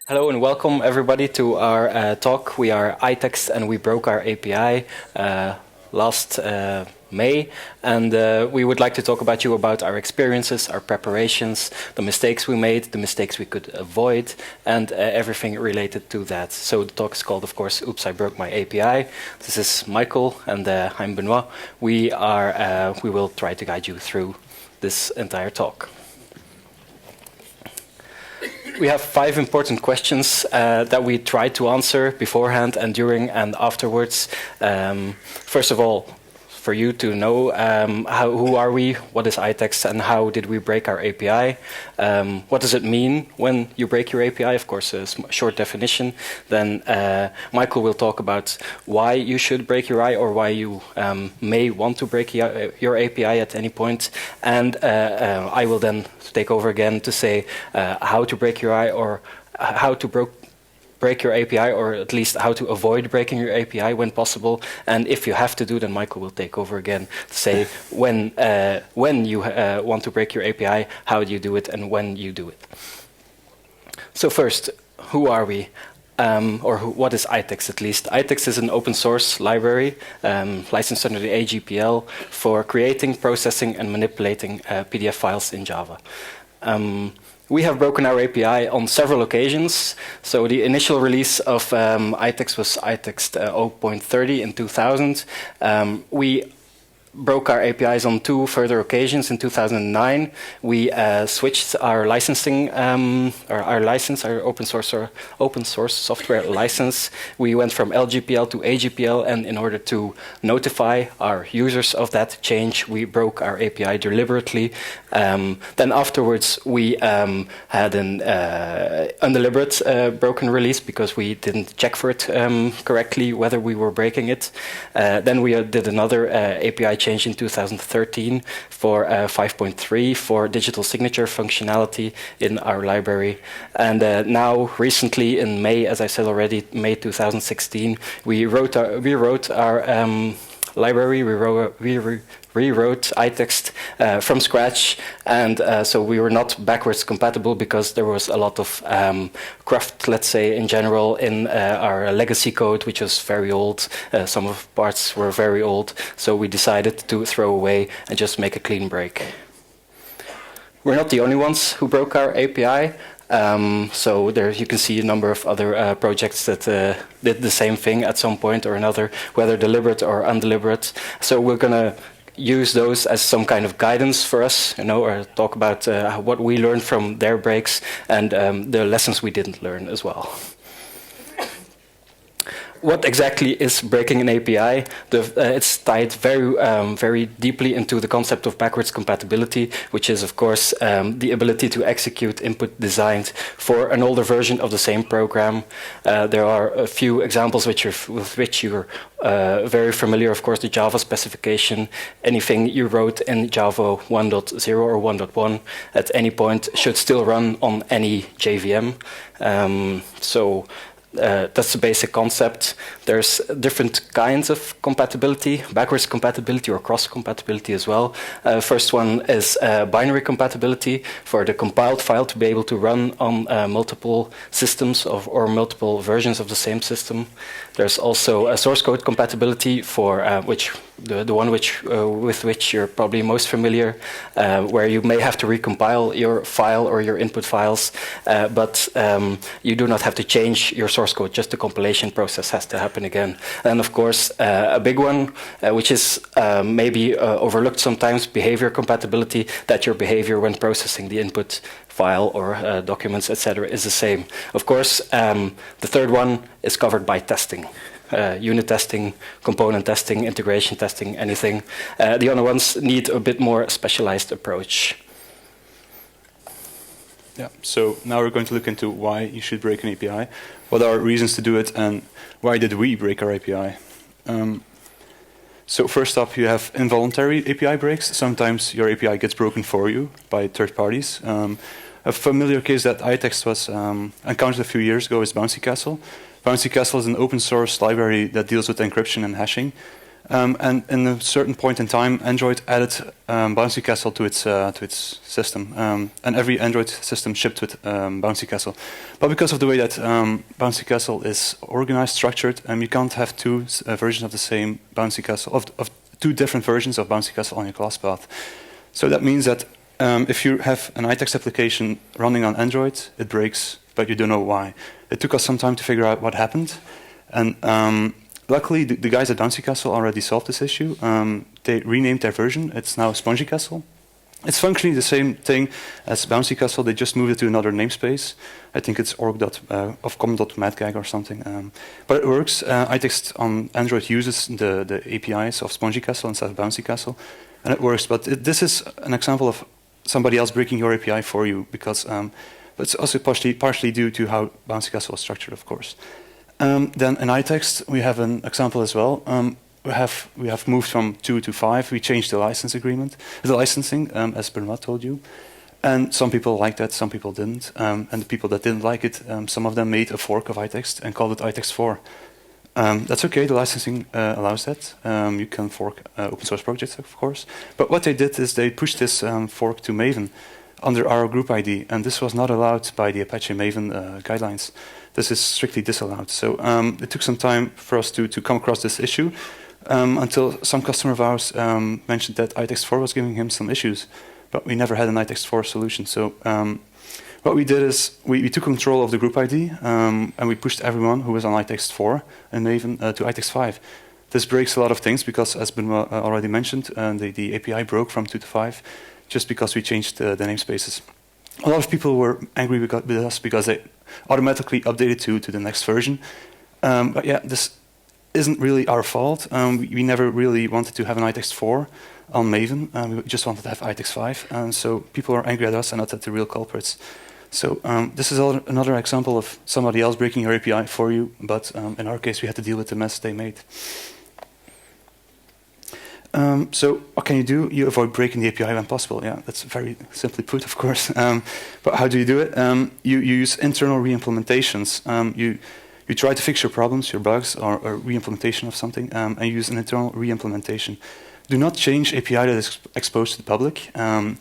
Hello and welcome everybody to our talk. We are iText and we broke our API last May, and we would like to talk about our experiences, our preparations, the mistakes we made, the mistakes we could avoid, and everything related to that. So the talk is called, of course, Oops, I Broke My API. This is Michael and I'm Benoit. We will try to guide you through this entire talk. We have 5 important questions that we try to answer beforehand and during and afterwards. First of all, for you to know who are we, what is iText, and how did we break our API? What does it mean when you break your API? Of course, a short definition. Then Michael will talk about why you should break your API or why you may want to break your API at any point. And I will then take over again to say how to break your API or how to break your API, or at least how to avoid breaking your API when possible. And if you have to do, then Michael will take over again to say when you want to break your API, how do you do it, and when you do it. So first, who are we? What is iText at least? iText is an open source library licensed under the AGPL for creating, processing, and manipulating PDF files in Java. We have broken our API on several occasions. So the initial release of iText was iText 0.30 in 2000. We broke our APIs on 2 further occasions. In 2009, we switched our licensing, our open source software license. We went from LGPL to AGPL, and in order to notify our users of that change, we broke our API deliberately. Then afterwards, we had an undeliberate broken release because we didn't check for it correctly whether we were breaking it. Then we did another API change in 2013 for 5.3 for digital signature functionality in our library. And now, recently, in May, as I said already, May 2016, we rewrote our library. We rewrote iText from scratch, and so we were not backwards compatible because there was a lot of cruft, let's say, in general, in our legacy code, which was very old. Some of the parts were very old, so we decided to throw away and just make a clean break. We're not the only ones who broke our API. So there you can see a number of other projects that did the same thing at some point or another, whether deliberate or undeliberate. So we're going to use those as some kind of guidance for us, or talk about what we learned from their breaks and the lessons we didn't learn as well. What exactly is breaking an API? It's tied very deeply into the concept of backwards compatibility, which is, of course, the ability to execute input designed for an older version of the same program. There are a few examples with which you're very familiar. Of course, the Java specification. Anything you wrote in Java 1.0 or 1.1 at any point should still run on any JVM. That's the basic concept. There's different kinds of compatibility, backwards compatibility or cross-compatibility as well. First one is binary compatibility for the compiled file to be able to run on multiple systems or multiple versions of the same system. There's also a source code compatibility for the one with which you're probably most familiar, where you may have to recompile your file or your input files, but you do not have to change your source code, just the compilation process has to happen again. And of course, a big one, which is maybe overlooked sometimes, behavior compatibility, that your behavior when processing the input file or documents, etc., is the same. Of course, the third one is covered by testing. Unit testing, component testing, integration testing, anything. The other ones need a bit more specialized approach. Yeah, so now we're going to look into why you should break an API, what are reasons to do it, and why did we break our API. So first up, you have involuntary API breaks. Sometimes your API gets broken for you by third parties. A familiar case that iText was encountered a few years ago is Bouncy Castle. Bouncy Castle is an open source library that deals with encryption and hashing. And in a certain point in time, Android added Bouncy Castle to its system, and every Android system shipped with Bouncy Castle. But because of the way that Bouncy Castle is organized, structured, you can't have two versions of the same Bouncy Castle, of two different versions of Bouncy Castle on your class path. So that means that if you have an iText application running on Android, it breaks, but you don't know why. It took us some time to figure out what happened, and luckily, the guys at Bouncy Castle already solved this issue. They renamed their version. It's now Spongy Castle. It's functionally the same thing as Bouncy Castle. They just moved it to another namespace. I think it's org.com.madgag or something. But it works. iText on Android uses the APIs of Spongy Castle instead of Bouncy Castle, and it works. But this is an example of somebody else breaking your API for you, because it's also partially due to how Bouncy Castle is structured, of course. Then in iText, we have an example as well. We have moved from 2 to 5. We changed the licensing, as Benoit told you. And some people liked that, some people didn't. And the people that didn't like it, some of them made a fork of iText and called it iText 4. That's okay, the licensing allows that. You can fork open source projects, of course. But what they did is they pushed this fork to Maven under our group ID, and this was not allowed by the Apache Maven guidelines. This is strictly disallowed. So it took some time for us to come across this issue until some customer of ours mentioned that iText 4 was giving him some issues, but we never had an iText 4 solution. So what we did is we took control of the group ID and we pushed everyone who was on iText 4 and Maven to iText 5. This breaks a lot of things because, as Benoit already mentioned, the API broke from 2 to 5 just because we changed the namespaces. A lot of people were angry with us because they automatically updated to the next version. But yeah, this isn't really our fault. We never really wanted to have an iText 4 on Maven. We just wanted to have iText 5. And so people are angry at us and not at the real culprits. So this is another example of somebody else breaking your API for you. But in our case, we had to deal with the mess they made. So what can you do? You avoid breaking the API when possible. Yeah, that's very simply put, of course. But how do you do it? You use internal re-implementations. You try to fix your problems, your bugs, or re-implementation of something, and you use an internal re-implementation. Do not change API that is exposed to the public. Yeah,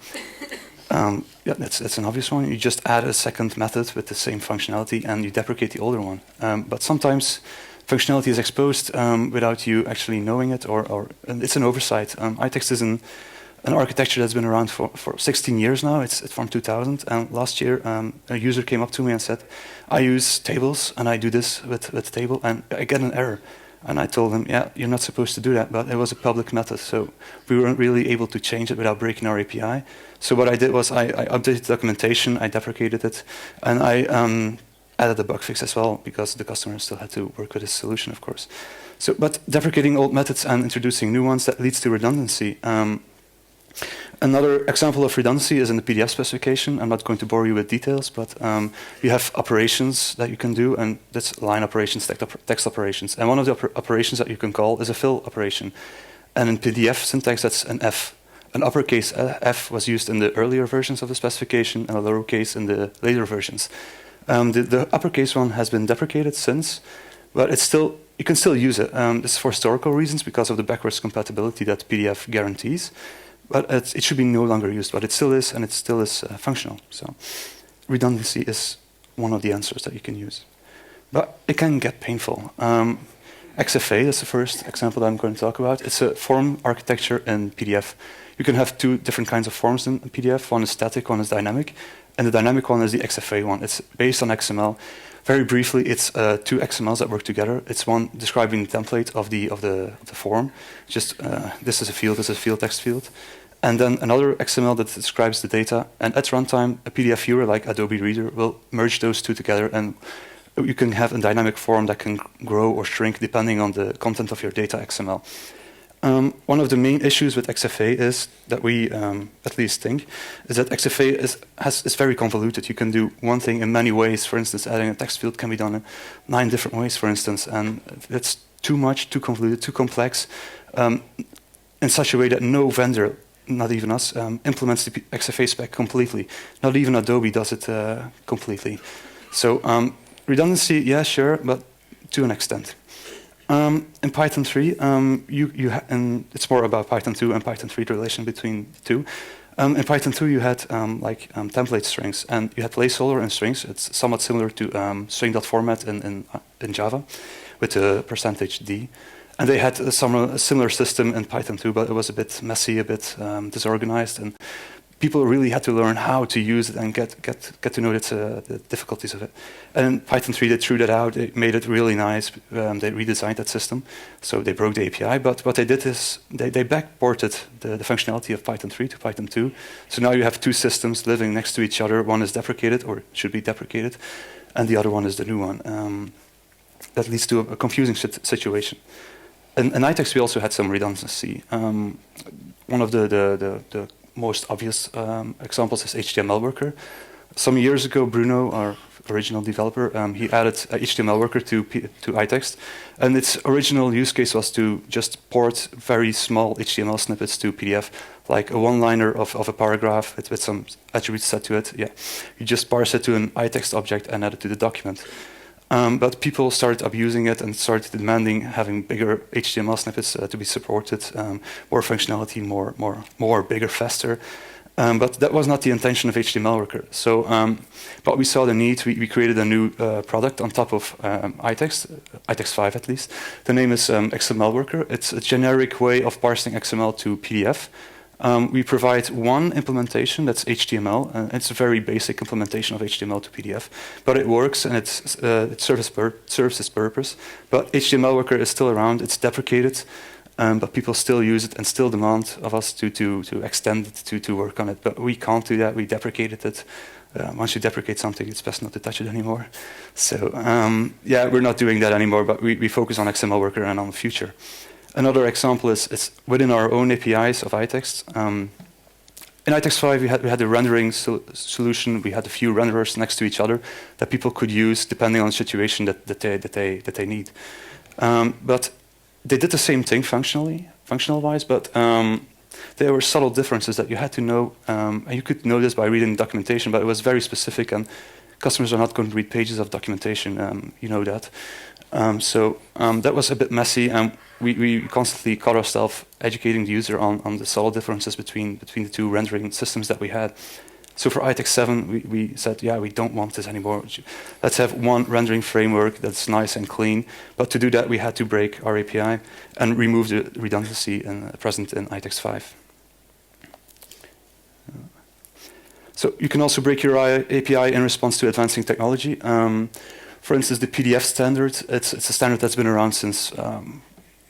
that's an obvious one. You just add a second method with the same functionality, and you deprecate the older one. But sometimes functionality is exposed without you actually knowing it, or it's an oversight. iText is an architecture that's been around for 16 years now. It's from 2000, and last year a user came up to me and said, I use tables, and I do this with table, and I get an error. And I told him, yeah, you're not supposed to do that, but it was a public method, so we weren't really able to change it without breaking our API. So what I did was I updated the documentation, I deprecated it, and I added a bug fix as well, because the customer still had to work with his solution, of course. So, but deprecating old methods and introducing new ones, that leads to redundancy. Another example of redundancy is in the PDF specification. I'm not going to bore you with details, but you have operations that you can do, and that's line operations, text operations. And one of the operations that you can call is a fill operation. And in PDF syntax, that's an F. An uppercase F was used in the earlier versions of the specification, and a lowercase in the later versions. The uppercase one has been deprecated since, but it's still, you can still use it. This is for historical reasons because of the backwards compatibility that PDF guarantees. But it should be no longer used, but it still is, and it still is functional. So redundancy is one of the answers that you can use. But it can get painful. XFA is the first example that I'm going to talk about. It's a form architecture in PDF. You can have two different kinds of forms in PDF. One is static, one is dynamic. And the dynamic one is the XFA one. It's based on XML. Very briefly, it's two XMLs that work together. It's one describing the template of the form. Just this is a field, this is a field text field. And then another XML that describes the data. And at runtime, a PDF viewer like Adobe Reader will merge those two together, and you can have a dynamic form that can grow or shrink depending on the content of your data XML. One of the main issues with XFA is that we, at least think, is that XFA is very convoluted. You can do one thing in many ways. For instance, adding a text field can be done in 9 different ways, for instance, and that's too much, too convoluted, too complex, in such a way that no vendor, not even us, implements the XFA spec completely. Not even Adobe does it completely. So redundancy, yeah, sure, but to an extent. In Python 3, and it's more about Python 2 and Python 3, the relation between the two. In Python 2, you had template strings, and you had placeholder and strings. It's somewhat similar to string.format in Java, with a %d. And they had a similar system in Python 2, but it was a bit messy, a bit disorganized, and people really had to learn how to use it and get to know the difficulties of it. And in Python 3, they threw that out. They made it really nice. They redesigned that system. So they broke the API. But what they did is they backported the functionality of Python 3 to Python 2. So now you have two systems living next to each other. One is deprecated, or should be deprecated, and the other one is the new one. That leads to a confusing situation. In iText, we also had some redundancy. One of the most obvious examples is HTML worker. Some years ago, Bruno, our original developer, he added HTML worker to iText, and its original use case was to just port very small HTML snippets to PDF, like a one-liner of a paragraph with some attributes set to it. Yeah, you just parse it to an iText object and add it to the document. But people started abusing it and started demanding having bigger HTML snippets to be supported, more functionality, more, bigger, faster. But that was not the intention of HTML worker. So, but we saw the need. We created a new product on top of iText 5 at least. The name is XML worker. It's a generic way of parsing XML to PDF. We provide one implementation that's HTML, and it's a very basic implementation of HTML to PDF, but it works and it serves its purpose. But HTML worker is still around, it's deprecated, but people still use it and still demand of us to extend it, to work on it. But we can't do that, we deprecated it. Once you deprecate something, it's best not to touch it anymore. So yeah, we're not doing that anymore, but we focus on XML worker and on the future. Another example is within our own APIs of iText. In iText 5, we had a rendering solution. We had a few renderers next to each other that people could use depending on the situation that they need. But they did the same thing functional-wise, but there were subtle differences that you had to know. And you could know this by reading documentation, but it was very specific, and customers are not going to read pages of documentation. You know that. So that was a bit messy, and we constantly caught ourselves educating the user on the subtle differences between the two rendering systems that we had. So for iText 7, we said, yeah, we don't want this anymore. Let's have one rendering framework that's nice and clean. But to do that, we had to break our API and remove the redundancy present in iText 5. So you can also break your API in response to advancing technology. For instance, the PDF standard, it's a standard that's been around since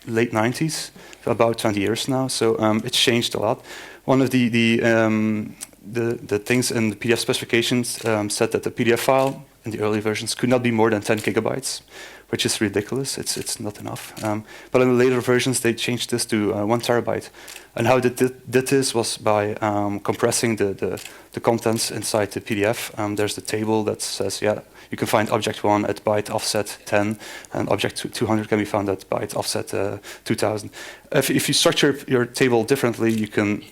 late 90s, about 20 years now, so it's changed a lot. One of the things in the PDF specifications said that the PDF file in the early versions could not be more than 10 gigabytes, which is ridiculous. It's not enough. But in the later versions, they changed this to 1 terabyte. And how they did this was by compressing the contents inside the PDF. There's the table that says, yeah, you can find object 1 at byte offset 10, and object 200 can be found at byte offset 2000. If you structure your table differently, you can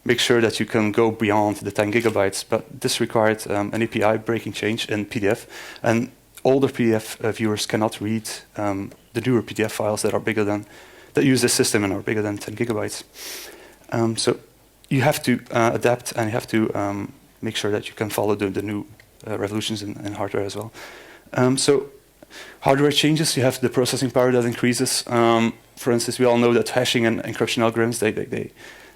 make sure that you can go beyond the 10 gigabytes. But this required an API breaking change in PDF, and older PDF viewers cannot read the newer PDF files that use this system and are bigger than 10 gigabytes. So you have to adapt, and you have to make sure that you can follow the new revolutions in hardware as well. So hardware changes, you have the processing power that increases. For instance, we all know that hashing and encryption algorithms,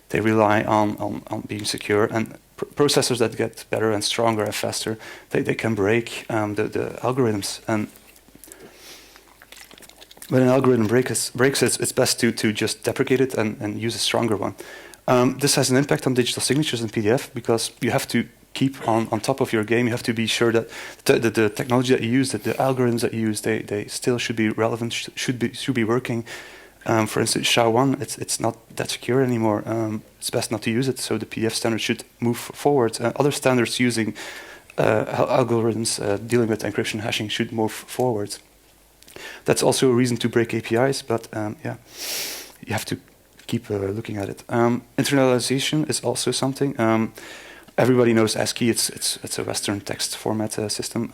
they rely on being secure, and processors that get better and stronger and faster, they can break the algorithms. And when an algorithm breaks it's best to just deprecate it and use a stronger one. This has an impact on digital signatures in PDF, because you have to keep on top of your game. You have to be sure that the technology that you use, that the algorithms that you use, they still should be relevant, should be working. For instance, SHA-1, it's not that secure anymore. It's best not to use it, so the PDF standard should move forward. Other standards using algorithms dealing with encryption hashing should move forward. That's also a reason to break APIs, but yeah, you have to keep looking at it. Internalization is also something. everybody knows ASCII. It's a Western text format system,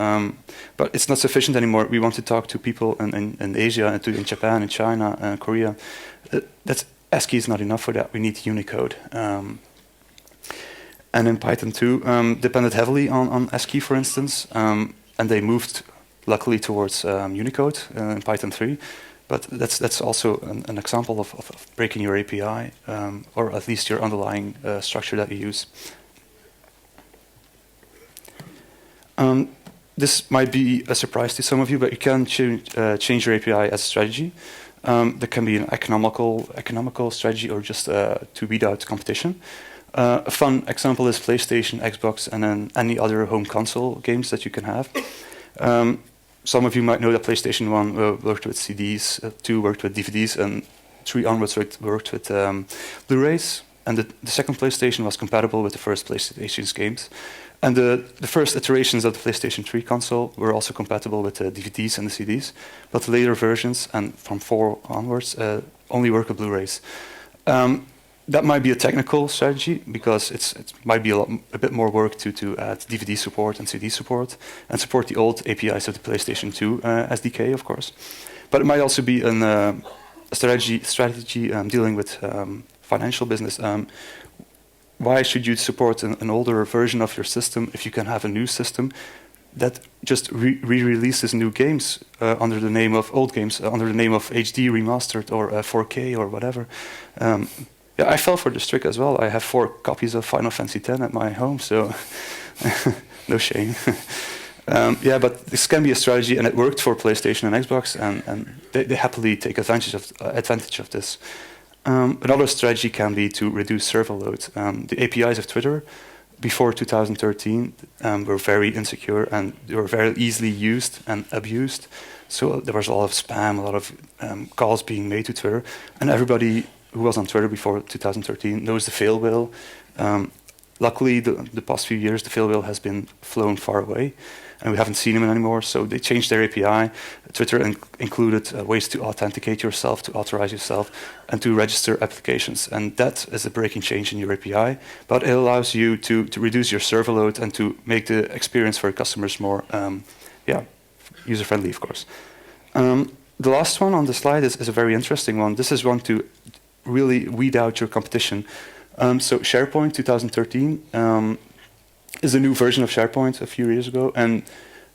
but it's not sufficient anymore. We want to talk to people in Asia, and in Japan, and China, and Korea. ASCII is not enough for that. We need Unicode. And in Python 2, depended heavily on ASCII, for instance, and they moved, luckily, towards Unicode in Python 3. But that's also an example of breaking your API, or at least your underlying structure that you use. This might be a surprise to some of you, but you can change your API as a strategy. That can be an economical strategy, or just to weed out competition. A fun example is PlayStation, Xbox, and then any other home console games that you can have. Some of you might know that PlayStation 1 worked with CDs, 2 worked with DVDs, and 3 onwards worked with Blu-rays. And the second PlayStation was compatible with the first PlayStation's games. And the first iterations of the PlayStation 3 console were also compatible with the DVDs and the CDs. But the later versions, and from 4 onwards, only work with Blu-rays. That might be a technical strategy, because it might be a bit more work to add DVD support and CD support, and support the old APIs of the PlayStation 2 SDK, of course. But it might also be a strategy dealing with financial business. Why should you support an older version of your system if you can have a new system that just re-releases new games under the name of old games, under the name of HD remastered or 4K or whatever? Yeah, I fell for this trick as well. I have 4 copies of Final Fantasy X at my home, so no shame. Yeah, but this can be a strategy, and it worked for PlayStation and Xbox, and they happily take advantage of this. Another strategy can be to reduce server load. The APIs of Twitter before 2013 were very insecure, and they were very easily used and abused. So there was a lot of spam, a lot of calls being made to Twitter, and everybody who was on Twitter before 2013 knows the fail whale. Luckily, the past few years, the fail whale has been flown far away, and we haven't seen him anymore. So they changed their API. Twitter included ways to authenticate yourself, to authorize yourself, and to register applications. And that is a breaking change in your API, but it allows you to reduce your server load and to make the experience for customers more user-friendly, of course. The last one on the slide is a very interesting one. This is one to really weed out your competition. So SharePoint 2013 is a new version of SharePoint a few years ago, and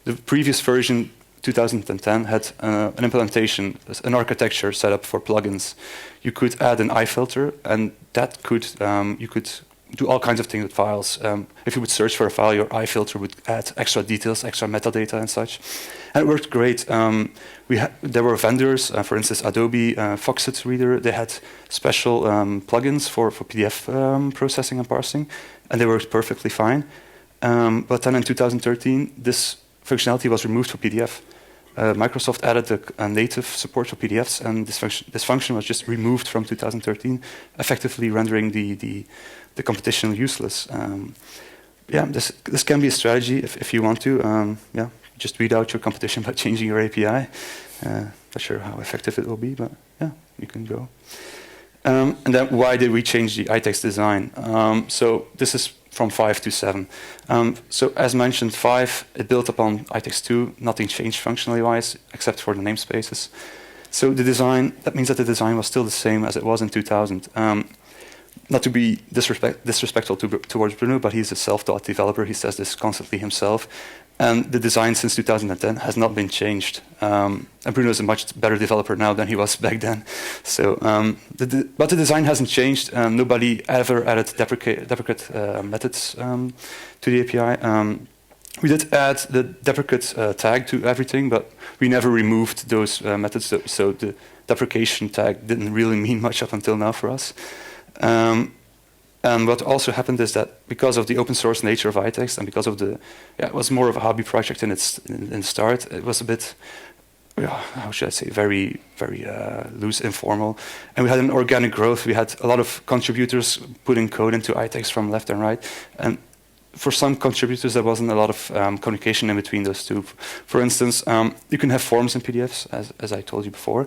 the previous version 2010 had an implementation, an architecture set up for plugins. You could add an iFilter, and that could you could do all kinds of things with files. If you would search for a file, your iFilter would add extra details, extra metadata and such. And it worked great. There were vendors, for instance, Adobe, Foxit Reader. They had special plugins for PDF processing and parsing, and they worked perfectly fine. But then in 2013, this functionality was removed for PDF. Microsoft added a native support for PDFs, and this function was just removed from 2013, effectively rendering the competition useless. This can be a strategy if you want to. Just weed out your competition by changing your API. Not sure how effective it will be, but yeah, you can go. And then why did we change the iText design? So this is from 5 to 7. So as mentioned, 5, it built upon iText 2. Nothing changed functionally wise, except for the namespaces. So the design, that means that the design was still the same as it was in 2000. Not to be disrespectful towards Bruno, but he's a self-taught developer. He says this constantly himself. And the design since 2010 has not been changed. And Bruno is a much better developer now than he was back then. So, but the design hasn't changed. Nobody ever added deprecate methods to the API. We did add the deprecate tag to everything, but we never removed those methods. So the deprecation tag didn't really mean much up until now for us. And what also happened is that because of the open source nature of iText, and because of it was more of a hobby project in the start. It was a bit, how should I say, very, very loose, informal. And we had an organic growth. We had a lot of contributors putting code into iText from left and right. And for some contributors, there wasn't a lot of communication in between those two. For instance, you can have forms in PDFs, as I told you before.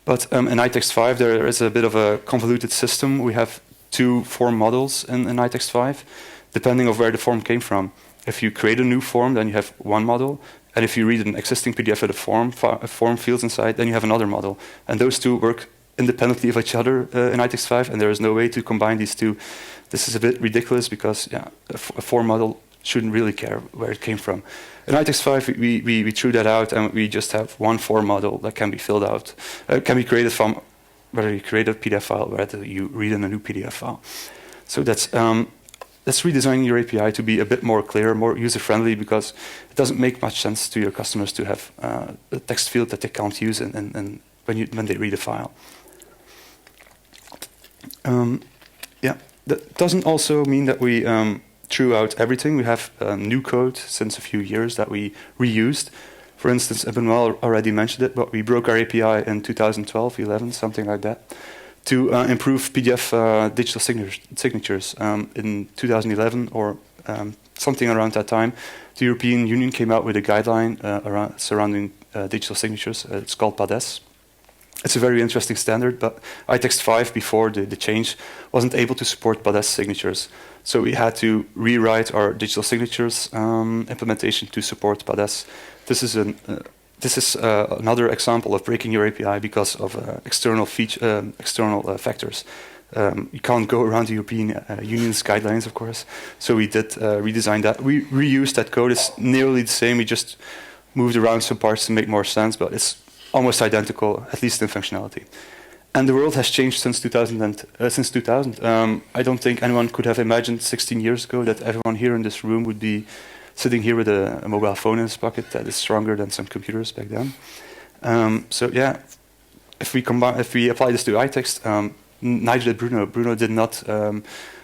But in iText 5, there is a bit of a convoluted system. We have two form models in iText 5, depending on where the form came from. If you create a new form, then you have one model. And if you read an existing PDF with a form fields inside, then you have another model. And those two work independently of each other in iText 5, and there is no way to combine these two. This is a bit ridiculous because a form model shouldn't really care where it came from. In iText 5, we threw that out, and we just have one form model that can be filled out, can be created from whether you create a PDF file, whether you read in a new PDF file. So that's redesigning your API to be a bit more clear, more user-friendly, because it doesn't make much sense to your customers to have a text field that they can't use when they read a file. That doesn't also mean that we threw out everything. We have new code since a few years that we reused. For instance, Benoit already mentioned it, but we broke our API in 2012, 11, something like that, to improve PDF digital signatures. In 2011 or something around that time, the European Union came out with a guideline surrounding digital signatures. It's called PADES. It's a very interesting standard, but iText 5 before the change wasn't able to support PADES signatures. So we had to rewrite our digital signatures implementation to support PADES. This is another example of breaking your API because of external factors. You can't go around the European Union's guidelines, of course. So we did redesign that. We reused that code. It's nearly the same. We just moved around some parts to make more sense, but it's almost identical, at least in functionality. And the world has changed since 2000. I don't think anyone could have imagined 16 years ago that everyone here in this room would be sitting here with a mobile phone in his pocket that is stronger than some computers back then. If we apply this to iText, neither did Bruno. Bruno did not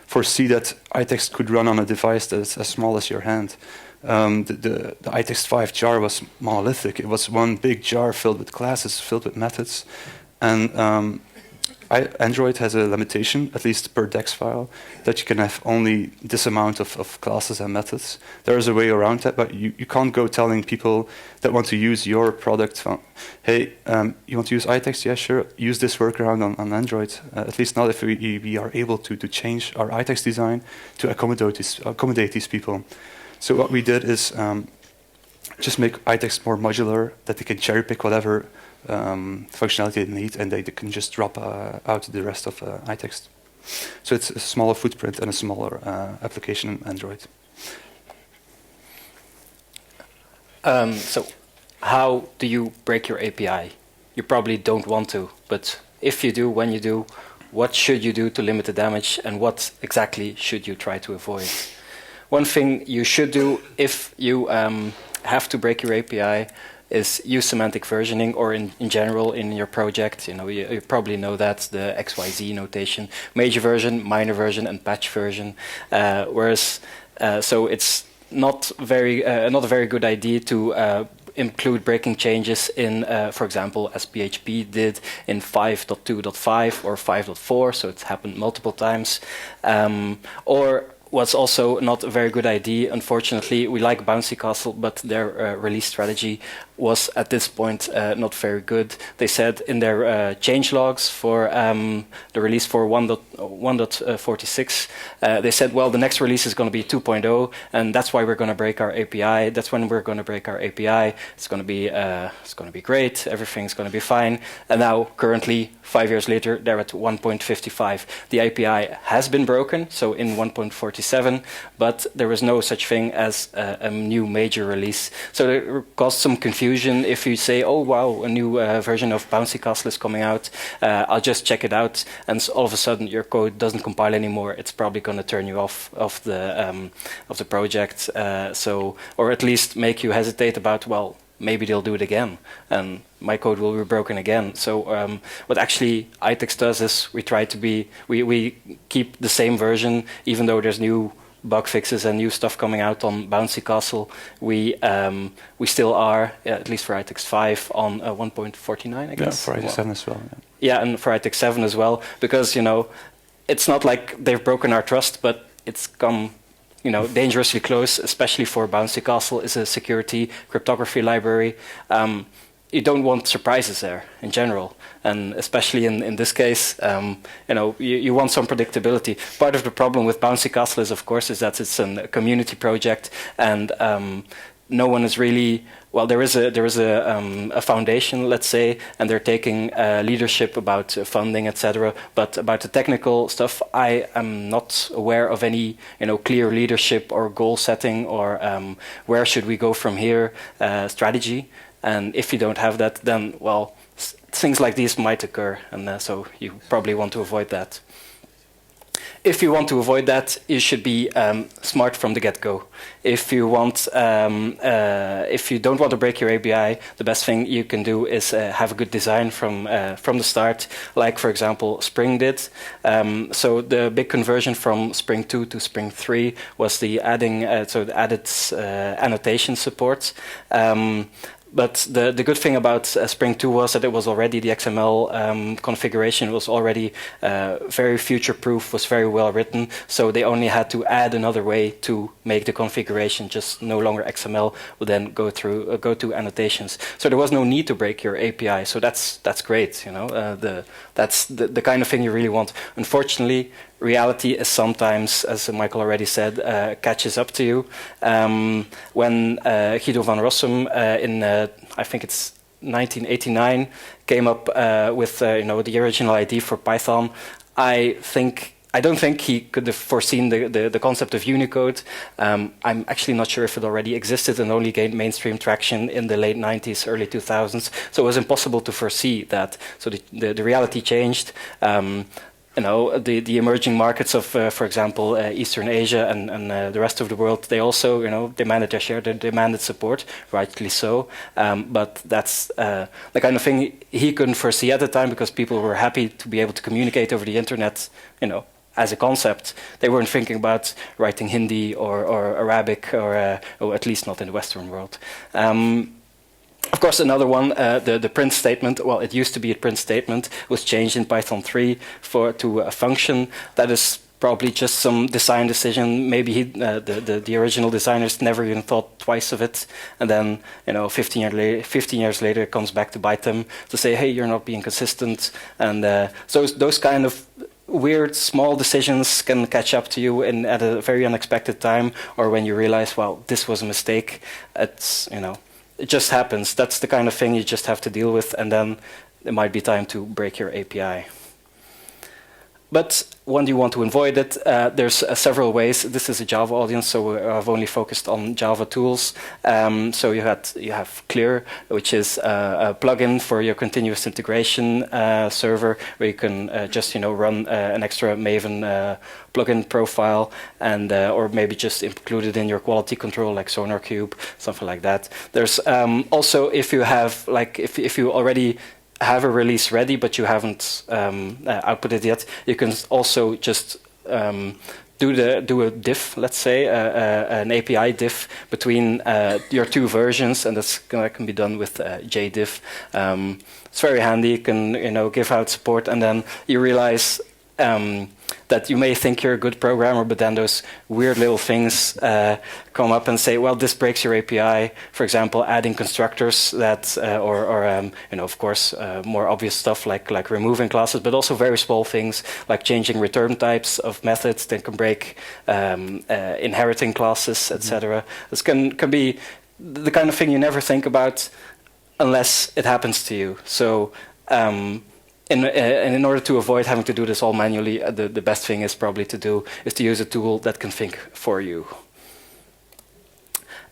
foresee that iText could run on a device that's as small as your hand. The iText 5 jar was monolithic. It was one big jar filled with classes, filled with methods. And Android has a limitation, at least per DEX file, that you can have only this amount of classes and methods. There is a way around that, but you can't go telling people that want to use your product, hey, you want to use iText? Yeah, sure. Use this workaround on Android. At least not if we are able to change our iText design to accommodate these people. So what we did is just make iText more modular, that they can cherry pick whatever functionality they need, and they can just drop out the rest of iText. So it's a smaller footprint and a smaller application in Android. So how do you break your API? You probably don't want to, but if you do, when you do, what should you do to limit the damage, and what exactly should you try to avoid? One thing you should do if you have to break your API is use semantic versioning, or in general in your project. You probably know that, the XYZ notation: major version, minor version, and patch version. So it's not a very good idea to include breaking changes in, for example, as PHP did in 5.2.5 or 5.4. So it's happened multiple times. Or what's also not a very good idea, unfortunately, we like Bouncy Castle, but their release strategy was at this point not very good. They said in their change logs for the release for 1.46, they said, well, the next release is going to be 2.0, and that's why we're going to break our API. That's when we're going to break our API. It's going to be great. Everything's going to be fine. And now, currently, 5 years later, they're at 1.55. The API has been broken, so in 1.47, but there was no such thing as a new major release. So it caused some confusion if you say, oh, wow, a new version of Bouncy Castle is coming out. I'll just check it out. And so all of a sudden, your code doesn't compile anymore. It's probably going to turn you off of the project. Or at least make you hesitate about, well, maybe they'll do it again, and my code will be broken again. So what actually iText does is we keep the same version, even though there's new bug fixes and new stuff coming out on Bouncy Castle. We still are, at least for iText 5, on 1.49, I guess. Yeah, for iText 7 as well. Yeah, and for iText 7 as well, because it's not like they've broken our trust, but it's come dangerously close, especially for Bouncy Castle is a security cryptography library. you don't want surprises there in general, and especially in this case, you want some predictability. Part of the problem with Bouncy Castle is, of course, is that it's a community project, and no one is really. Well, there is a foundation, let's say, and they're taking leadership about funding, etc. But about the technical stuff, I am not aware of any, clear leadership or goal setting or where should we go from here strategy. And if you don't have that, then well, things like these might occur, and so you probably want to avoid that. If you want to avoid that, you should be smart from the get-go. If you don't want to break your API, the best thing you can do is have a good design from the start, like for example Spring did. So the big conversion from Spring 2 to Spring 3 was the added annotation support. But the good thing about Spring 2 was that it was already the XML configuration was already very future-proof, was very well written. So they only had to add another way to make the configuration just no longer XML, would then go to annotations. So there was no need to break your API. So that's great. That's the kind of thing you really want. Unfortunately, reality is sometimes, as Michael already said, catches up to you. When Guido van Rossum in, I think it's 1989, came up with the original ID for Python, I don't think he could have foreseen the concept of Unicode. I'm actually not sure if it already existed and only gained mainstream traction in the late 90s, early 2000s. So it was impossible to foresee that. So the reality changed. The emerging markets of, for example, Eastern Asia and the rest of the world, they also, demanded their share, they demanded support, rightly so. But that's the kind of thing he couldn't foresee at the time, because people were happy to be able to communicate over the internet, as a concept. They weren't thinking about writing Hindi or Arabic, or at least not in the Western world. Of course, another one, the print statement. Well, it used to be a print statement, was changed in Python 3 to a function. That is probably just some design decision. Maybe the original designers never even thought twice of it, and then 15 years later, it comes back to bite them to say, hey, you're not being consistent. And so those kind of weird small decisions can catch up to you at a very unexpected time, or when you realize, well, this was a mistake. It's it just happens. That's the kind of thing you just have to deal with, and then it might be time to break your API. But when you want to avoid it, there's several ways. This is a Java audience, so I've only focused on Java tools. So you have Clear, which is a plugin for your continuous integration server, where you can just run an extra Maven plugin profile, and or maybe just include it in your quality control, like SonarQube, something like that. There's also, if you have if you already have a release ready, but you haven't output it yet, you can also just do a diff, let's say, an API diff between your two versions, and that can be done with JDiff. It's very handy. You can give out support, and then you realize that you may think you're a good programmer, but then those weird little things come up and say, well, this breaks your API. For example, adding constructors that, of course, more obvious stuff like removing classes, but also very small things like changing return types of methods that can break inheriting classes, etc. This can be the kind of thing you never think about unless it happens to you. So. In order to avoid having to do this all manually, the best thing is probably to use a tool that can think for you.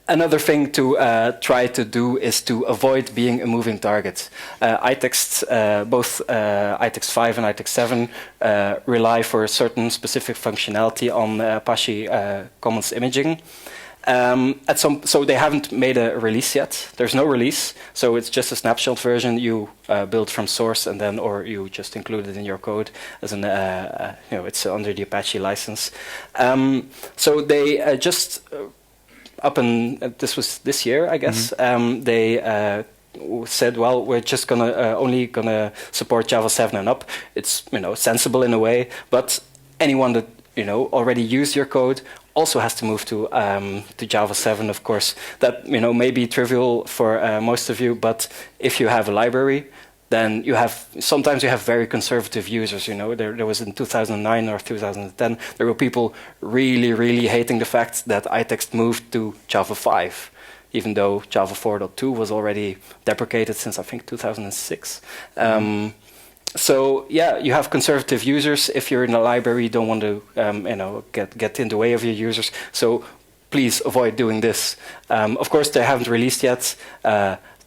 Another thing to try to do is to avoid being a moving target. iText, both iText 5 and iText 7 rely for a certain specific functionality on Apache Commons imaging. So they haven't made a release yet. There's no release, so it's just a snapshot version you build from source, and then or you just include it in your code as an it's under the Apache license. So they just this was this year, I guess. They said, well, we're just only gonna support Java 7 and up. It's sensible in a way, but anyone that already use your code also has to move to Java 7, of course. That may be trivial for most of you, but if you have a library, then sometimes you have very conservative users. There was in 2009 or 2010, there were people really, really hating the fact that iText moved to Java 5, even though Java 4.2 was already deprecated since I think 2006. So yeah, you have conservative users. If you're in a library, you don't want to get in the way of your users. So please avoid doing this. Of course, they haven't released yet.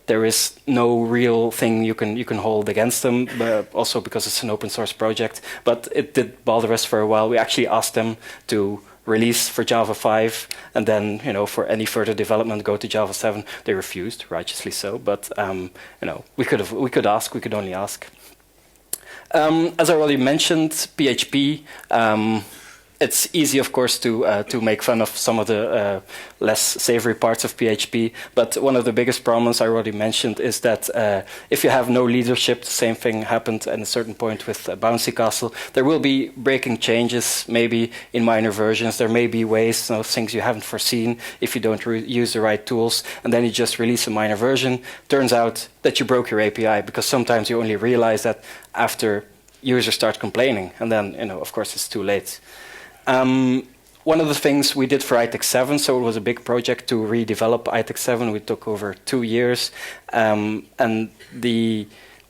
There is no real thing you can hold against them, also because it's an open source project. But it did bother us for a while. We actually asked them to release for Java 5, and then for any further development go to Java 7. They refused, righteously so. But we could only ask. As I already mentioned, PHP. It's easy, of course, to make fun of some of the less savory parts of PHP. But one of the biggest problems I already mentioned is that if you have no leadership, the same thing happened at a certain point with Bouncy Castle. There will be breaking changes, maybe in minor versions. There may be ways, things you haven't foreseen if you don't use the right tools. And then you just release a minor version. Turns out that you broke your API, because sometimes you only realize that after users start complaining. And then, of course, it's too late. One of the things we did for iText 7, so it was a big project to redevelop iText 7. We took over 2 years. And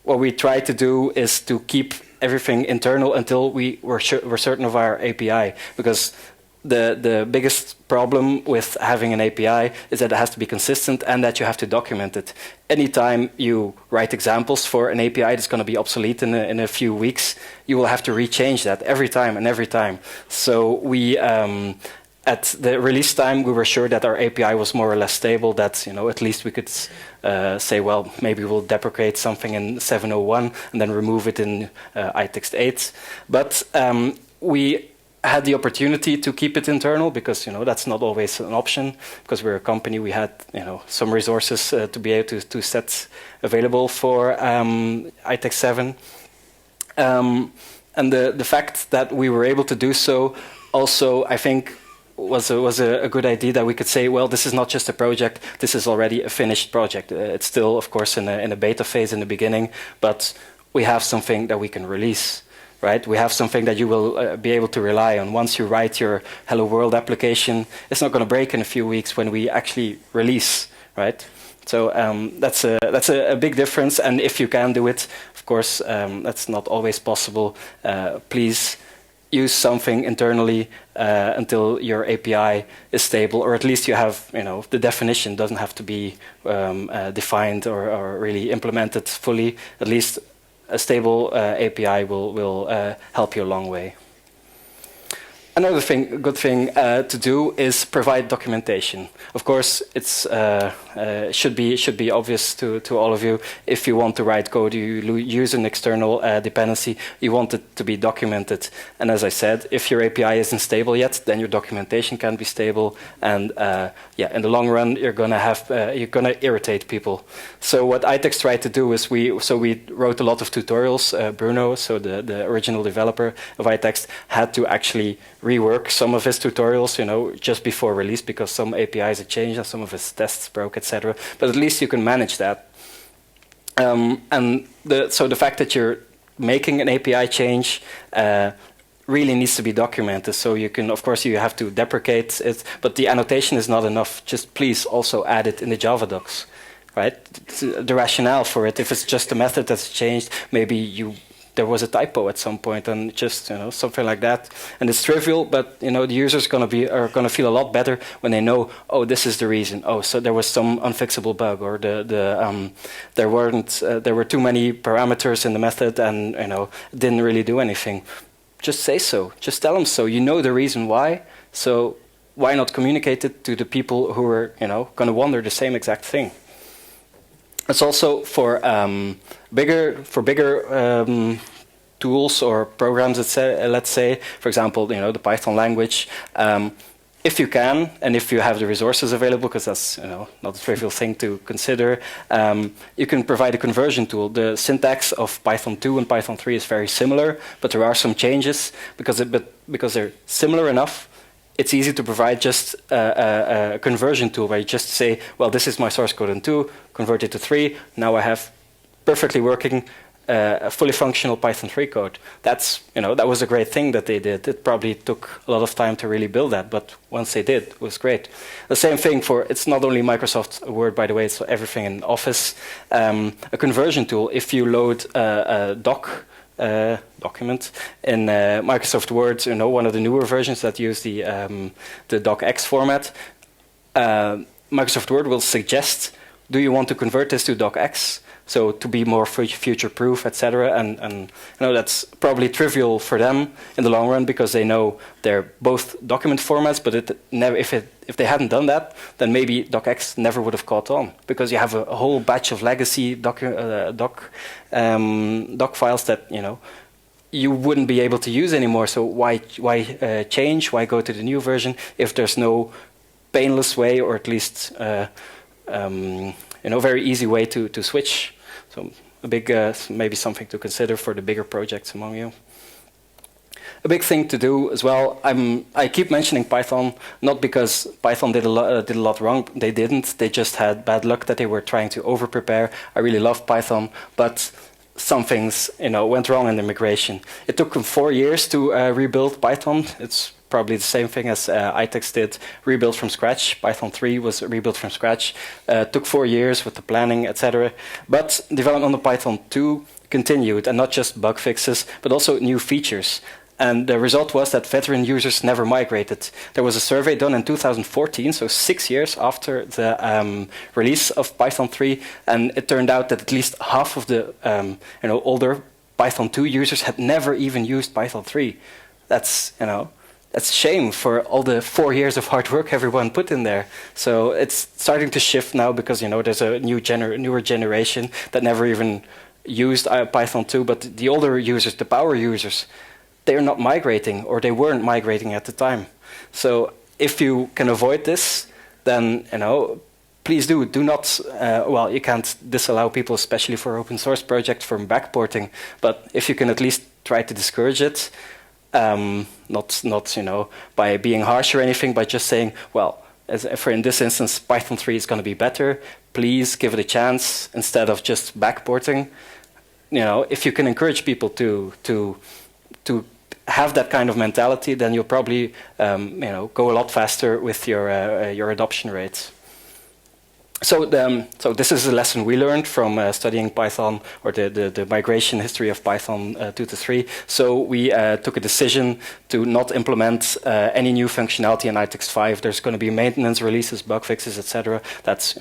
what we tried to do is to keep everything internal until we were certain of our API. Because the biggest problem with having an API is that it has to be consistent and that you have to document it. Anytime you write examples for an API that's going to be obsolete in a few weeks, you will have to rechange that every time. So we, at the release time, we were sure that our API was more or less stable, that at least we could say, well, maybe we'll deprecate something in 7.01 and then remove it in iText 8. But we had the opportunity to keep it internal, because that's not always an option, because we're a company. We had some resources to be able to set available for iText 7, and the fact that we were able to do so also, I think, was a good idea, that we could say, well, this is not just a project, this is already a finished project. It's still, of course, in a beta phase in the beginning, but we have something that we can release. Right? We have something that you will be able to rely on. Once you write your Hello World application, it's not going to break in a few weeks when we actually release, right? So that's a big difference. And if you can do it, of course, that's not always possible. Please use something internally until your API is stable, or at least you have, the definition doesn't have to be defined or really implemented fully. At least a stable API will help you a long way. Another good thing to do is provide documentation. Of course, it's should be obvious to all of you. If you want to write code, you use an external dependency. You want it to be documented. And as I said, if your API isn't stable yet, then your documentation can't be stable. And in the long run, you're gonna irritate people. So what iText tried to do is we wrote a lot of tutorials. Bruno, so the original developer of iText, had to actually rework some of his tutorials, just before release, because some APIs had changed and some of his tests broke, etc. But at least you can manage that. So the fact that you're making an API change really needs to be documented. So you can, of course, you have to deprecate it, but the annotation is not enough. Just please also add it in the Java docs, right? The rationale for it. If it's just a method that's changed, maybe there was a typo at some point, and just something like that. And it's trivial, but the users are gonna feel a lot better when they know, oh, this is the reason. Oh, so there was some unfixable bug, or there were too many parameters in the method, and didn't really do anything. Just say so. Just tell them so. You know the reason why. So why not communicate it to the people who are gonna wonder the same exact thing? It's also for bigger tools or programs. Let's say, for example, the Python language. if you can, and if you have the resources available, because that's not a trivial thing to consider, you can provide a conversion tool. The syntax of Python 2 and Python 3 is very similar, but there are some changes because they're similar enough. It's easy to provide just a conversion tool where you just say, well, this is my source code in 2, convert it to 3. Now I have perfectly working, a fully functional Python 3 code. That was a great thing that they did. It probably took a lot of time to really build that, but once they did, it was great. The same thing it's not only Microsoft Word, by the way, it's everything in Office. A conversion tool, if you load a document in Microsoft Word, one of the newer versions that use the docx format, Microsoft Word will suggest, do you want to convert this to docx? So to be more future-proof, etc. And that's probably trivial for them in the long run because they know they're both document formats. But if they hadn't done that, then maybe docx never would have caught on because you have a whole batch of legacy doc files that you wouldn't be able to use anymore. So why change? Why go to the new version if there's no painless way, or at least very easy way to switch? So a big, maybe something to consider for the bigger projects among you. A big thing to do as well, I keep mentioning Python, not because Python did a lot wrong. They didn't. They just had bad luck that they were trying to over-prepare. I really love Python, but some things went wrong in the migration. It took them 4 years to rebuild Python. It's probably the same thing as iText did, rebuilt from scratch. Python 3 was rebuilt from scratch. Took 4 years with the planning, etc. But development on the Python 2 continued, and not just bug fixes, but also new features. And the result was that veteran users never migrated. There was a survey done in 2014, so 6 years after the release of Python 3, and it turned out that at least half of the older Python 2 users had never even used Python 3. That's a shame for all the 4 years of hard work everyone put in there. So it's starting to shift now because there's a newer generation that never even used Python 2, but the older users, the power users, they're not migrating, or they weren't migrating at the time. So if you can avoid this, then please do. Do not. You can't disallow people, especially for open source projects, from backporting. But if you can at least try to discourage it, not by being harsh or anything, by just saying, well, in this instance, Python 3 is going to be better. Please give it a chance instead of just backporting. If you can encourage people to have that kind of mentality, then you'll probably go a lot faster with your adoption rates. So this is a lesson we learned from studying Python, or the migration history of Python 2 to 3. So we took a decision to not implement any new functionality in iText 5. There's going to be maintenance, releases, bug fixes, etc. That's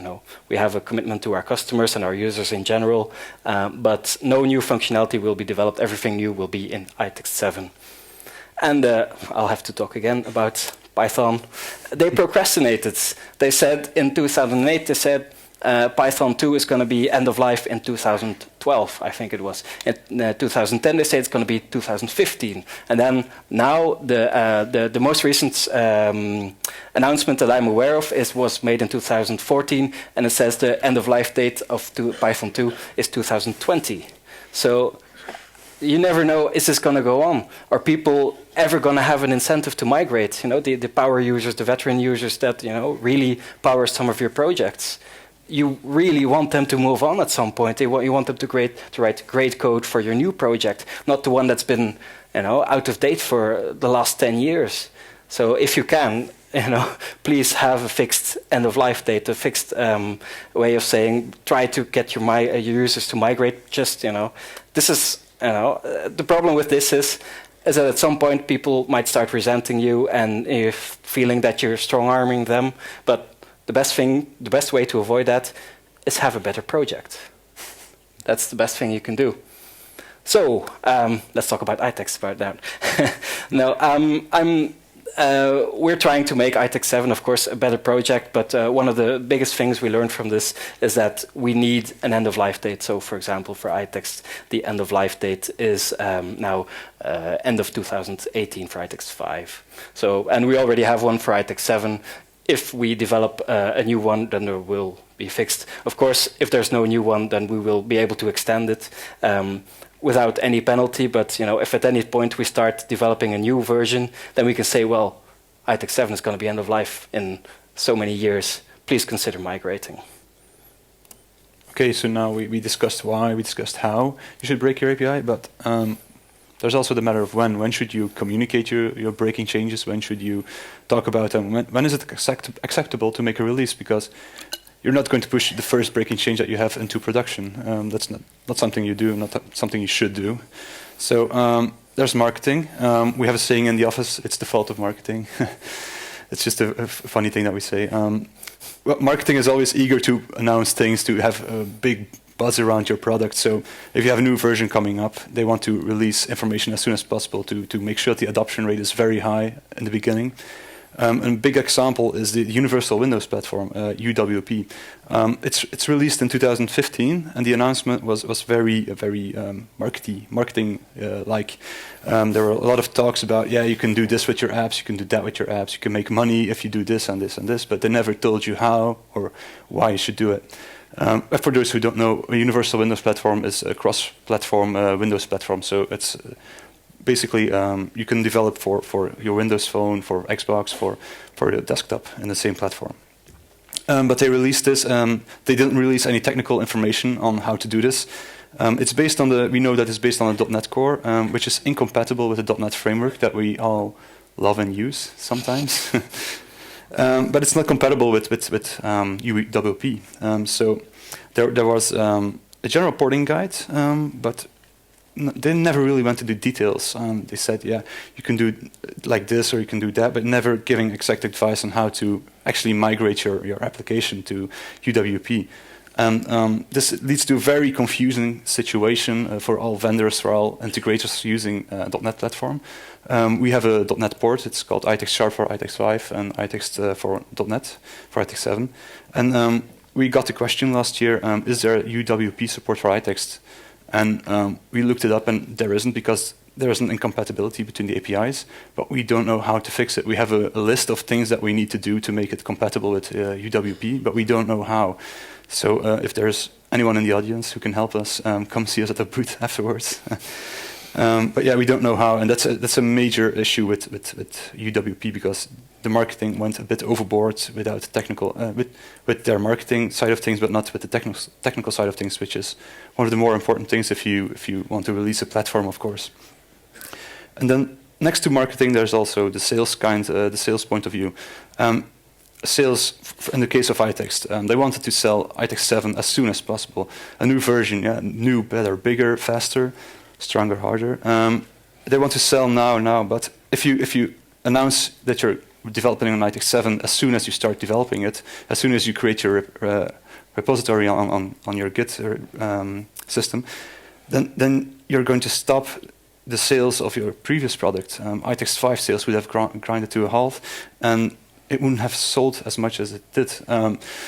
we have a commitment to our customers and our users in general. But no new functionality will be developed. Everything new will be in iText 7. And I'll have to talk again about Python. They procrastinated. They said in 2008, Python 2 is going to be end of life in 2012, I think it was. In 2010, they said it's going to be 2015. And then now the most recent announcement that I'm aware of was made in 2014, and it says the end of life date of Python 2 is 2020. So you never know, is this going to go on? Are people ever going to have an incentive to migrate? The power users, the veteran users that really power some of your projects. You really want them to move on at some point. You want them to write great code for your new project, not the one that's been out of date for the last 10 years. So if you can, please have a fixed end of life date, a fixed way of saying, try to get your users to migrate. Just this is. The problem with this is that at some point people might start resenting you and feeling that you're strong-arming them. But the best way to avoid that is have a better project. That's the best thing you can do. So let's talk about iText right now. No, we're trying to make iText 7, of course, a better project, but one of the biggest things we learned from this is that we need an end-of-life date. So, for example, for iText, the end-of-life date is now end of 2018 for iText 5. So, and we already have one for iText 7. If we develop a new one, then there will be fixed. Of course, if there's no new one, then we will be able to extend it without any penalty. But if at any point we start developing a new version, then we can say, well, iText 7 is going to be end of life in so many years. Please consider migrating. Okay, so now we discussed why, we discussed how you should break your API, but there's also the matter of when. When should you communicate your breaking changes? When should you talk about them? When is it acceptable to make a release? Because you're not going to push the first breaking change that you have into production. That's not something you do, not something you should do. So there's marketing. We have a saying in the office, it's the fault of marketing. It's just a funny thing that we say. Well, marketing is always eager to announce things, to have a big buzz around your product. So if you have a new version coming up, they want to release information as soon as possible to make sure that the adoption rate is very high in the beginning. A big example is the Universal Windows Platform, UWP. It's released in 2015, and the announcement was very marketing-like. There were a lot of talks about, yeah, you can do this with your apps, you can do that with your apps, you can make money if you do this and this and this, but they never told you how or why you should do it. For those who don't know, a Universal Windows Platform is a cross-platform Windows platform, so it's basically you can develop for your Windows Phone, for Xbox, for the desktop in the same platform. But they released this. They didn't release any technical information on how to do this. It's based on we know that it's based on a .NET Core, which is incompatible with the .NET framework that we all love and use sometimes. But it's not compatible with UWP. So there was a general porting guide, but they never really went into details. They said, yeah, you can do like this or you can do that, but never giving exact advice on how to actually migrate your application to UWP. And this leads to a very confusing situation for all vendors, for all integrators using .NET platform. We have a .NET port. It's called iText Sharp for iText 5 and iText for .NET for iText 7. And we got the question last year, is there UWP support for iText? And we looked it up, and there isn't, because there is an incompatibility between the APIs, but we don't know how to fix it. We have a list of things that we need to do to make it compatible with UWP, but we don't know how. So if there's anyone in the audience who can help us, come see us at the booth afterwards. But yeah, we don't know how, and that's a major issue with UWP, because the marketing went a bit overboard without technical with their marketing side of things, but not with the technical side of things, which is one of the more important things if you want to release a platform, of course. And then next to marketing, there's also the sales the sales point of view. Sales, in the case of iText, they wanted to sell iText 7 as soon as possible. A new version, yeah, new, better, bigger, faster, stronger, harder. They want to sell now. But if you announce that you're developing on iText 7 as soon as you start developing it, as soon as you create your repository on your Git system, then you're going to stop the sales of your previous product. iText 5 sales would have grinded to a halt, and it wouldn't have sold as much as it did.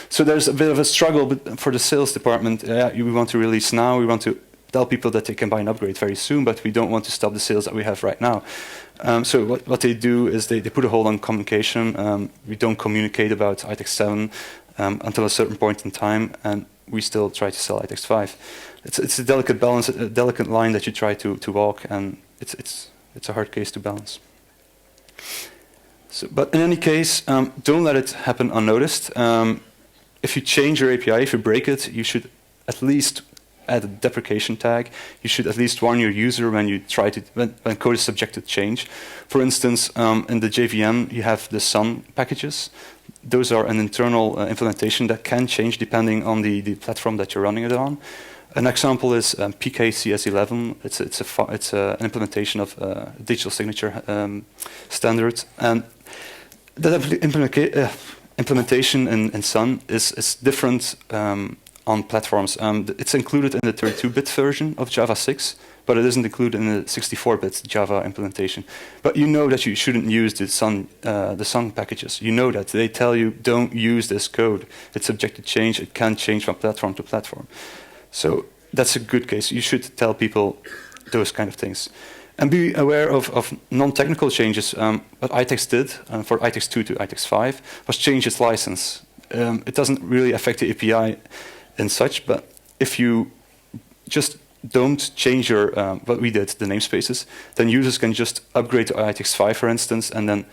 So there's a bit of a struggle for the sales department. We want to release now. We want to tell people that they can buy an upgrade very soon, but we don't want to stop the sales that we have right now. So what they do is they put a hold on communication. We don't communicate about iText 7 until a certain point in time, and we still try to sell iText 5. It's a delicate balance, a delicate line that you try to walk, and it's a hard case to balance. So, but in any case, don't let it happen unnoticed. If you change your API, if you break it, you should at least add a deprecation tag. You should at least warn your user when you try to when code is subject to change. For instance, in the JVM, you have the Sun packages. Those are an internal implementation that can change depending on the platform that you're running it on. An example is PKCS11. It's an implementation of digital signature standard, and that implementation in Sun is different on on platforms. It's included in the 32-bit version of Java 6, but it isn't included in the 64-bit Java implementation. But you know that you shouldn't use the Sun packages. You know that. They tell you, don't use this code. It's subject to change. It can change from platform to platform. So that's a good case. You should tell people those kind of things. And be aware of non-technical changes. What iText did for iText 2 to iText 5 was change its license. It doesn't really affect the API in such, but if you just don't change your, what we did, the namespaces, then users can just upgrade to iText 5, for instance, and then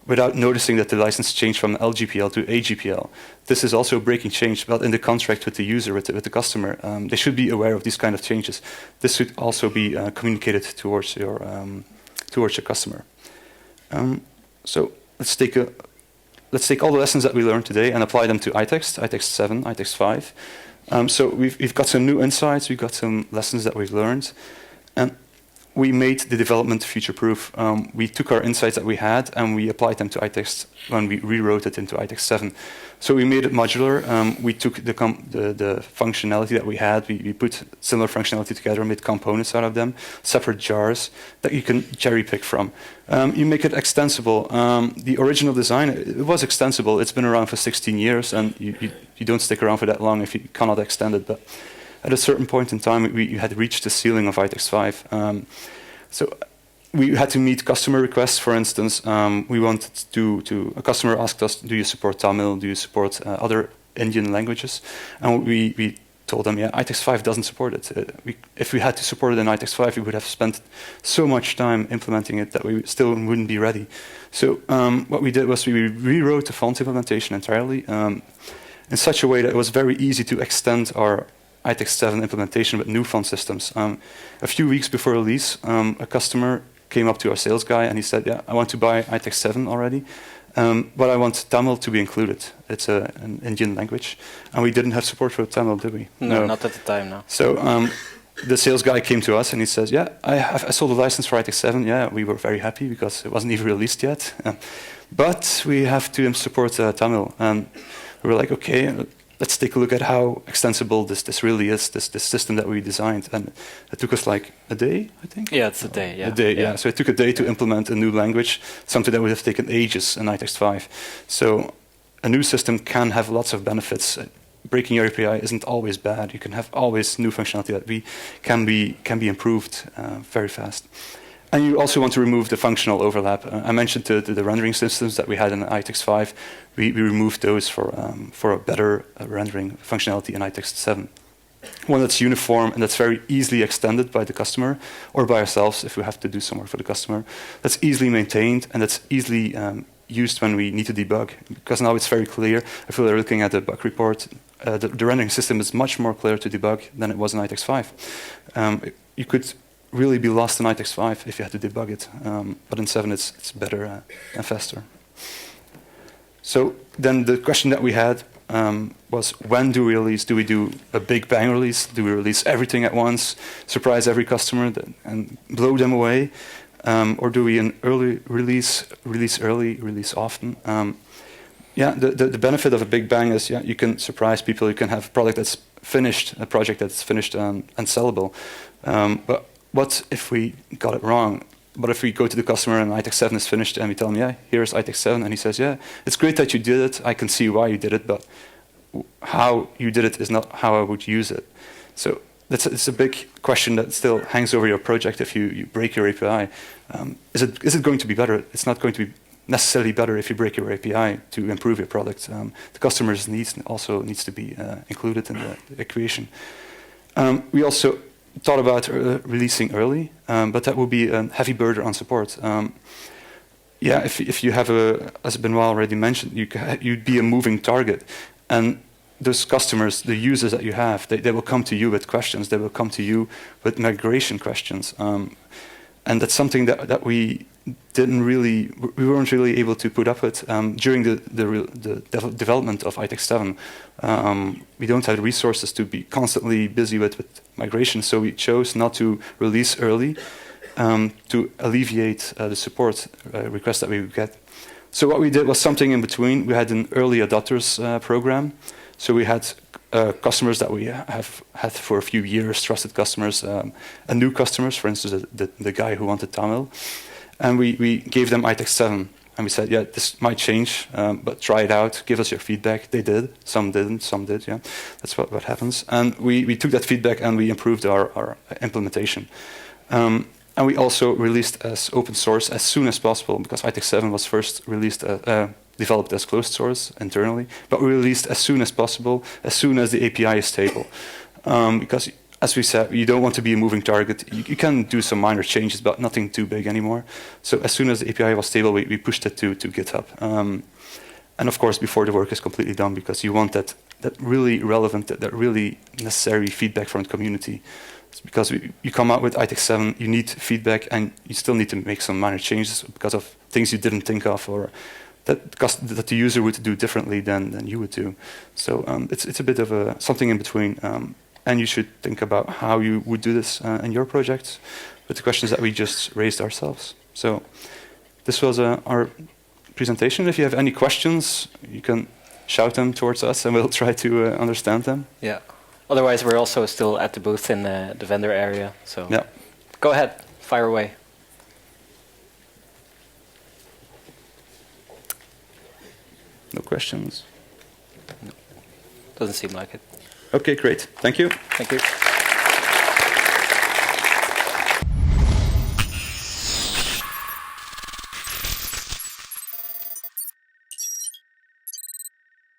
without noticing that the license changed from LGPL to AGPL. This is also a breaking change, but in the contract with the user, with the customer, they should be aware of these kind of changes. This should also be communicated towards your customer. So let's take all the lessons that we learned today and apply them to iText 7, iText 5. So we've got some new insights, we've got some lessons that we've learned, and we made the development future-proof. We took our insights that we had and we applied them to iText when we rewrote it into iText 7. So we made it modular. We took the functionality that we had, we put similar functionality together, made components out of them, separate jars that you can cherry-pick from. You make it extensible. The original design, it was extensible. It's been around for 16 years, and you don't stick around for that long if you cannot extend it. But at a certain point in time, we had reached the ceiling of iText 5. So we had to meet customer requests, for instance. We wanted a customer asked us, do you support Tamil? Do you support other Indian languages? And we told them, yeah, iText 5 doesn't support it. If we had to support it in iText 5, we would have spent so much time implementing it that we still wouldn't be ready. So what we did was we rewrote the font implementation entirely in such a way that it was very easy to extend our iText 7 implementation with new font systems. A few weeks before release, a customer came up to our sales guy and he said, yeah, I want to buy iText 7 already, but I want Tamil to be included. It's an Indian language. And we didn't have support for Tamil, did we? No, not at the time, no. So the sales guy came to us and he says, yeah, I sold a license for iText 7. Yeah, we were very happy because it wasn't even released yet. But we have to support Tamil. And we were like, okay, let's take a look at how extensible this really is, this system that we designed. And it took us like a day, I think? Yeah, it's a day, yeah. A day, yeah. So it took a day to implement a new language, something that would have taken ages in iText 5. So a new system can have lots of benefits. Breaking your API isn't always bad. You can have always new functionality that can be improved very fast. And you also want to remove the functional overlap. I mentioned the rendering systems that we had in iText 5. We removed those for a better rendering functionality in iText 7. One that's uniform and that's very easily extended by the customer or by ourselves if we have to do some work for the customer. That's easily maintained and that's easily used when we need to debug. Because now it's very clear. If we're looking at the bug report, the rendering system is much more clear to debug than it was in iText 5. You could really be lost in iText 5 if you had to debug it. But in 7 it's better and faster. So then the question that we had was, when do we release? Do we do a big bang release? Do we release everything at once, surprise every customer and blow them away? Or do we an early release early, release often? The benefit of a big bang is you can surprise people. You can have a product that's finished, a project that's finished and sellable. But what if we got it wrong? What if we go to the customer and iText 7 is finished and we tell him, yeah, here's iText 7, and he says, yeah, it's great that you did it. I can see why you did it, but how you did it is not how I would use it. So it's a big question that still hangs over your project if you break your API. Is it going to be better? It's not going to be necessarily better if you break your API to improve your product. The customer's needs also needs to be included in the equation. We also thought about releasing early, but that would be a heavy burden on support. If you have as Benoit already mentioned, you'd be a moving target, and those customers, the users that you have, they will come to you with questions. They will come to you with migration questions, and that's something that we weren't really able to put up with during the development of iText 7. We don't have the resources to be constantly busy with migration, so we chose not to release early to alleviate the support requests that we would get. So what we did was something in between. We had an early adopters program. So we had customers that we have had for a few years, trusted customers, and new customers, for instance, the guy who wanted Tamil. And we gave them iText 7. And we said, yeah, this might change, but try it out, give us your feedback. They did. Some didn't, some did, yeah. That's what happens. And we took that feedback and we improved our implementation. And we also released as open source as soon as possible, because iText 7 was first released, developed as closed source internally, but we released as soon as possible, as soon as the API is stable. Because, as we said, you don't want to be a moving target. You can do some minor changes, but nothing too big anymore. So as soon as the API was stable, we pushed it to GitHub. And of course, before the work is completely done, because you want that really relevant, that really necessary feedback from the community. It's because you come out with iText 7, you need feedback, and you still need to make some minor changes because of things you didn't think of, or that the user would do differently than you would do. So it's a bit of something in between. And you should think about how you would do this in your projects with the questions that we just raised ourselves. So this was our presentation. If you have any questions, you can shout them towards us and we'll try to understand them. Yeah. Otherwise, we're also still at the booth in the vendor area. So yeah. Go ahead, fire away. No questions? No. Doesn't seem like it. Okay, great. Thank you. Thank you.